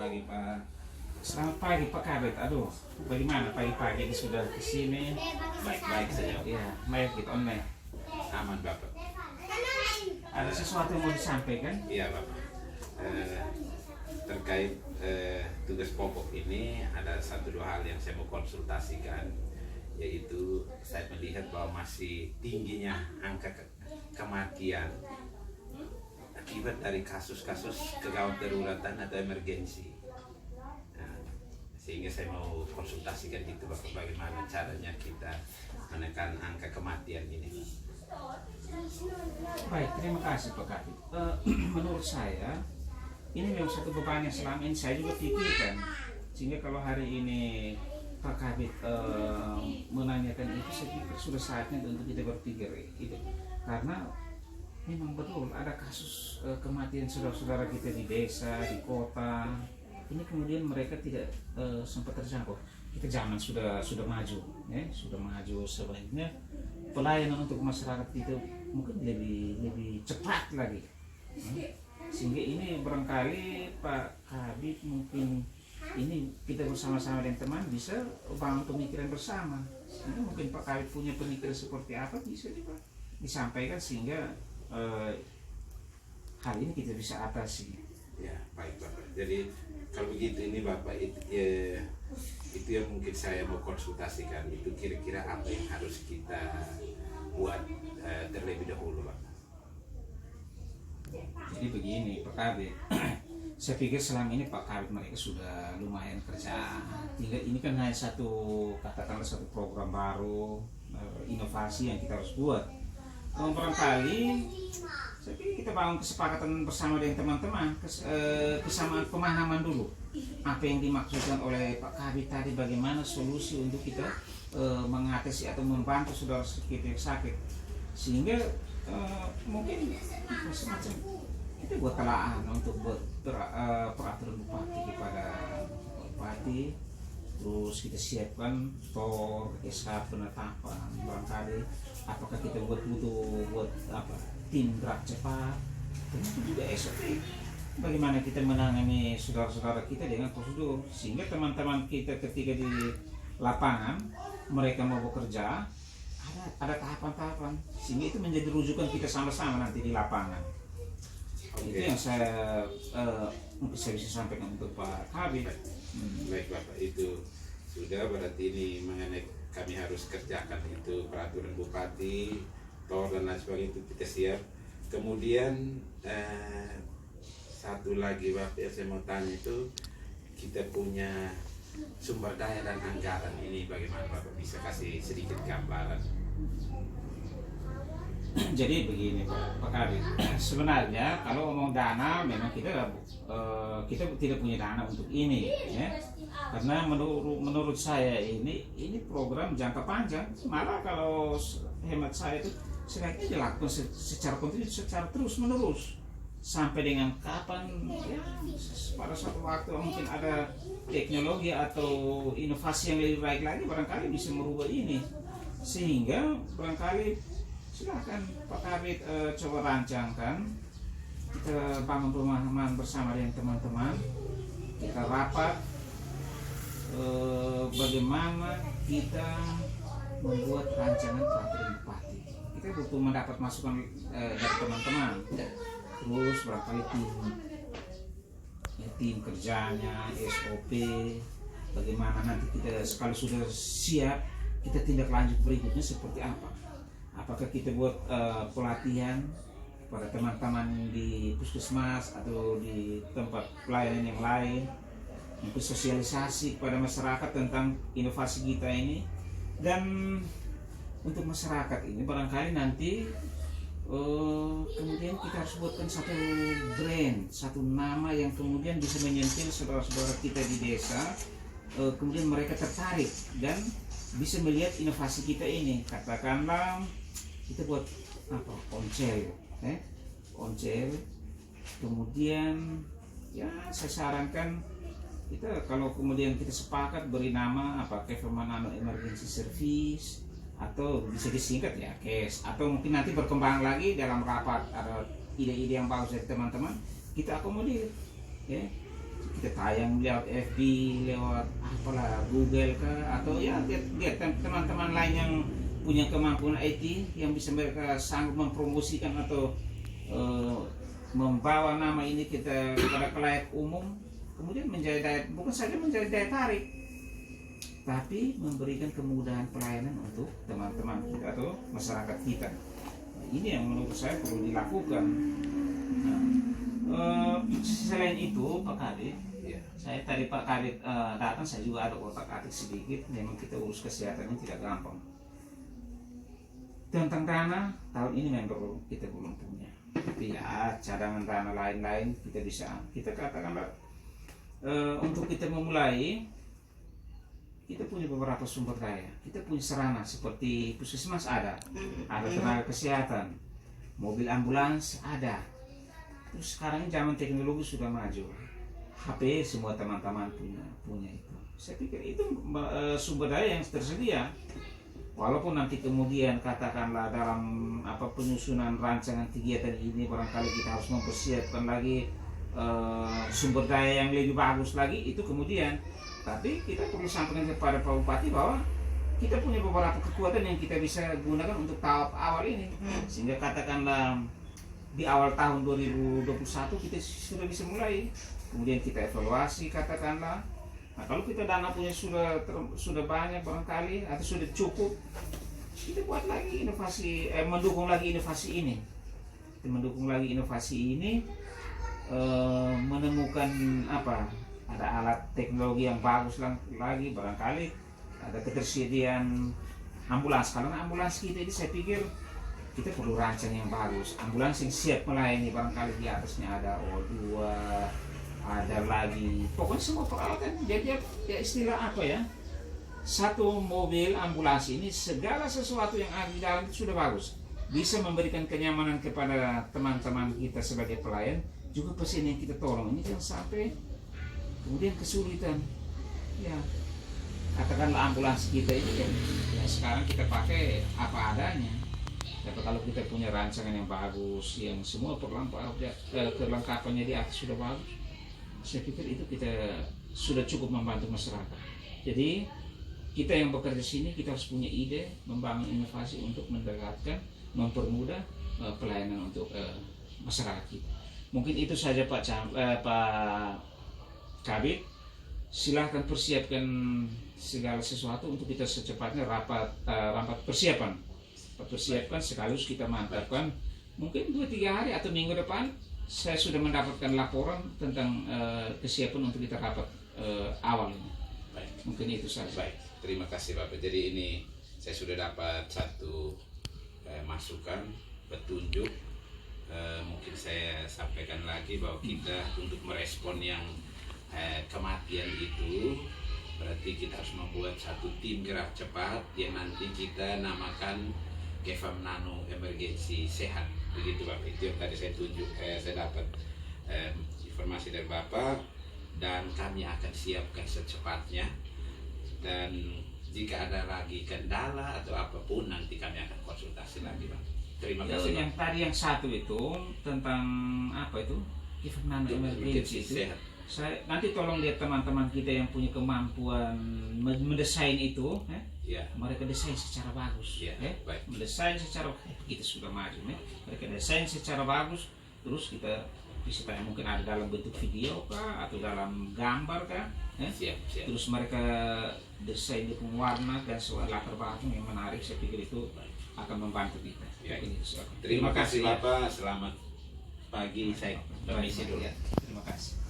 pagi Pak. Selamat pagi Pak Kabit. Aduh, bagaimana pagi-pagi ini sudah kesini? Baik-baik saja. Ya, baik kita online. Aman Bapak. Ada sesuatu yang mau disampaikan? Iya Bapak. Terkait tugas pokok ini ada satu dua hal yang saya mau konsultasikan, yaitu saya melihat bahwa masih tingginya angka kematian akibat dari kasus-kasus kegawat daruratan atau emergensi. Nah, sehingga saya mau konsultasikan itu Bapak, bagaimana caranya kita menekan angka kematian ini. Baik, terima kasih Pak Kabit. Menurut saya ini memang satu beban yang selama ini saya juga pikirkan, sehingga kalau hari ini Pak Kabit menanyakan itu, saya pikir sudah saatnya untuk kita berpikir itu, karena memang betul ada kasus kematian saudara-saudara kita di desa, di kota. Ini kemudian mereka tidak sempat terjangkau. Kita zaman sudah maju, ya, sudah maju, sebaiknya pelayanan untuk masyarakat itu mungkin lebih cepat lagi. Sehingga ini barangkali Pak Kabit mungkin ini kita bersama-sama dengan teman bisa bangun pemikiran bersama. Ini mungkin Pak Kabit punya pemikiran seperti apa bisa juga disampaikan sehingga hal ini kita bisa atasi. Ya, baik Bapak. Jadi kalau begitu ini Bapak itu yang mungkin saya mau konsultasikan, itu kira-kira apa yang harus kita buat terlebih dahulu Bapak. Jadi begini Pak Kabit, saya pikir selama ini Pak Kabit mereka sudah lumayan kerja. Tinggal ini kan hanya katakanlah satu program baru, inovasi yang kita harus buat. Barangkali saya pikir kita bangun kesepakatan bersama dengan teman-teman, kesamaan pemahaman dulu apa yang dimaksudkan oleh Pak Kabit tadi, bagaimana solusi untuk kita mengatasi atau membantu saudara kita yang sakit, sehingga mungkin semacam kita buat telaan untuk buat peraturan bupati kepada bupati. Terus kita siapkan SK penetapan, barangkali apakah kita butuh tim gerak cepat, termasuk juga SOP bagaimana kita menangani saudara-saudara kita dengan prosedur, sehingga teman-teman kita ketika di lapangan mereka mau bekerja ada tahapan-tahapan, sehingga itu menjadi rujukan kita sama-sama nanti di lapangan. Itu yang saya mungkin saya bisa sampaikan untuk Pak Kabit. Baik Bapak, itu sudah berarti ini mengenai kami harus kerjakan itu peraturan bupati, dan lain sebagainya, itu kita siap. Kemudian satu lagi Bapak yang saya mau tanya itu, kita punya sumber daya dan anggaran ini bagaimana Bapak, bisa kasih sedikit gambaran? Jadi begini Pak Kabit, sebenarnya kalau ngomong dana memang kita tidak punya dana untuk ini, ya. Karena menurut saya ini program jangka panjang. Malah kalau hemat saya itu sebaiknya dilakukan secara kontinu, secara terus menerus sampai dengan kapan, ya, pada suatu waktu mungkin ada teknologi atau inovasi yang lebih baik lagi, barangkali bisa merubah ini, sehingga barangkali silakan Pak Kabit coba rancangkan, kita bangun pemahaman bersama dengan teman-teman, kita rapat bagaimana kita membuat rancangan peraturan bupati. Kita butuh mendapat masukan dari teman-teman, terus barangkali tim kerjanya, SOP, bagaimana nanti kita sekali sudah siap, kita tindak lanjut berikutnya seperti apa. Apakah kita buat pelatihan pada teman-teman di puskesmas atau di tempat pelayanan yang lain, untuk sosialisasi kepada masyarakat tentang inovasi kita ini. Dan untuk masyarakat ini barangkali nanti kemudian kita harus buatkan satu brand, satu nama yang kemudian bisa menyentil saudara-saudara kita di desa, kemudian mereka tertarik dan bisa melihat inovasi kita ini. Katakanlah kita buat oncel, kemudian ya saya sarankan kita kalau kemudian kita sepakat beri nama Keverman Nano Emergency Service, atau bisa disingkat ya KES, atau mungkin nanti berkembang lagi dalam rapat ada ide-ide yang bagus dari teman-teman, kita akomodir, ya. kita tayang lewat FB, lewat apalah Google kah, atau ya lihat teman-teman lain yang punya kemampuan IT yang bisa mereka sanggup mempromosikan atau membawa nama ini kita kepada khalayak umum, kemudian menjadi daya, bukan saja menjadi daya tarik, tapi memberikan kemudahan pelayanan untuk teman-teman kita atau masyarakat kita. Nah, ini yang menurut saya perlu dilakukan. Nah, selain itu Pak Kadit, Ya. saya tadi Pak Kadit datang, saya juga ada otak-atik sedikit. Memang kita urus kesehatannya tidak gampang. Tentang dana, tahun ini memang kita belum punya. Tapi ya cadangan dana lain-lain kita bisa. Kita katakanlah untuk kita memulai, kita punya beberapa sumber daya. Kita punya sarana seperti puskesmas ada tenaga kesehatan, mobil ambulans ada. Terus sekarang zaman teknologi sudah maju, HP semua teman-teman punya itu. Saya pikir itu sumber daya yang tersedia. Walaupun nanti kemudian katakanlah dalam penyusunan rancangan kegiatan ini barangkali kita harus mempersiapkan lagi sumber daya yang lebih bagus lagi, itu kemudian. Tapi kita perlu sampaikan kepada Pak Bupati bahwa kita punya beberapa kekuatan yang kita bisa gunakan untuk tahap awal ini, sehingga katakanlah di awal tahun 2021 kita sudah bisa mulai. Kemudian kita evaluasi katakanlah. Nah, kalau kita dana punya sudah banyak barangkali atau sudah cukup, kita buat lagi inovasi, mendukung lagi inovasi ini. Kita mendukung lagi inovasi ini, menemukan ada alat teknologi yang bagus lagi barangkali, ada ketersediaan ambulans. Kalau ambulans kita ini saya pikir kita perlu rancang yang bagus, ambulans yang siap melayani, barangkali di atasnya ada O2, ada lagi pokoknya semua peralatan. Jadi ya istilah satu mobil ambulans ini segala sesuatu yang ada di dalam itu sudah bagus, bisa memberikan kenyamanan kepada teman-teman kita sebagai pelayan, juga pasien yang kita tolong ini jangan sampai kemudian kesulitan. Ya katakanlah ambulans kita ini ya sekarang kita pakai apa adanya. Tapi kalau kita punya rancangan yang bagus, yang semua kelengkapannya di atas sudah bagus, saya pikir itu kita sudah cukup membantu masyarakat. Jadi kita yang bekerja sini kita harus punya ide, membangun inovasi untuk mendekatkan, mempermudah pelayanan untuk masyarakat kita. Mungkin itu saja Pak Kabid. Silahkan persiapkan segala sesuatu untuk kita secepatnya rapat persiapan sekaligus kita mantapkan. Mungkin 2-3 hari atau minggu depan saya sudah mendapatkan laporan tentang kesiapan untuk kita rapat awal ini. Baik. Mungkin itu saja. Baik, terima kasih Bapak. Jadi ini saya sudah dapat satu masukan, petunjuk. Mungkin saya sampaikan lagi bahwa kita untuk merespon yang kematian itu, berarti kita harus membuat satu tim gerak cepat yang nanti kita namakan Kefam Nano Emergensi Sehat, begitu Bapak. Itu yang tadi saya tunjuk, saya dapat informasi dari Bapak, dan kami akan siapkan secepatnya. Dan jika ada lagi kendala atau apapun nanti kami akan konsultasi lagi Pak. Terima kasih Pak. Yang tadi yang satu itu tentang Kefam Nano Emergensi itu. Sehat. Saya nanti tolong lihat teman-teman kita yang punya kemampuan mendesain itu, Ya. mereka desain secara bagus, Ya, baik. mendesain secara kita sudah maju, mereka desain secara bagus, terus kita bisa tanya mungkin ada dalam bentuk video kah atau dalam gambar kah, Siap. terus mereka desain dengan warna dan suara latar belakang yang menarik. Saya pikir itu akan membantu kita. Ya. Terima kasih Bapak, selamat pagi, saya permisi dulu. Terima kasih.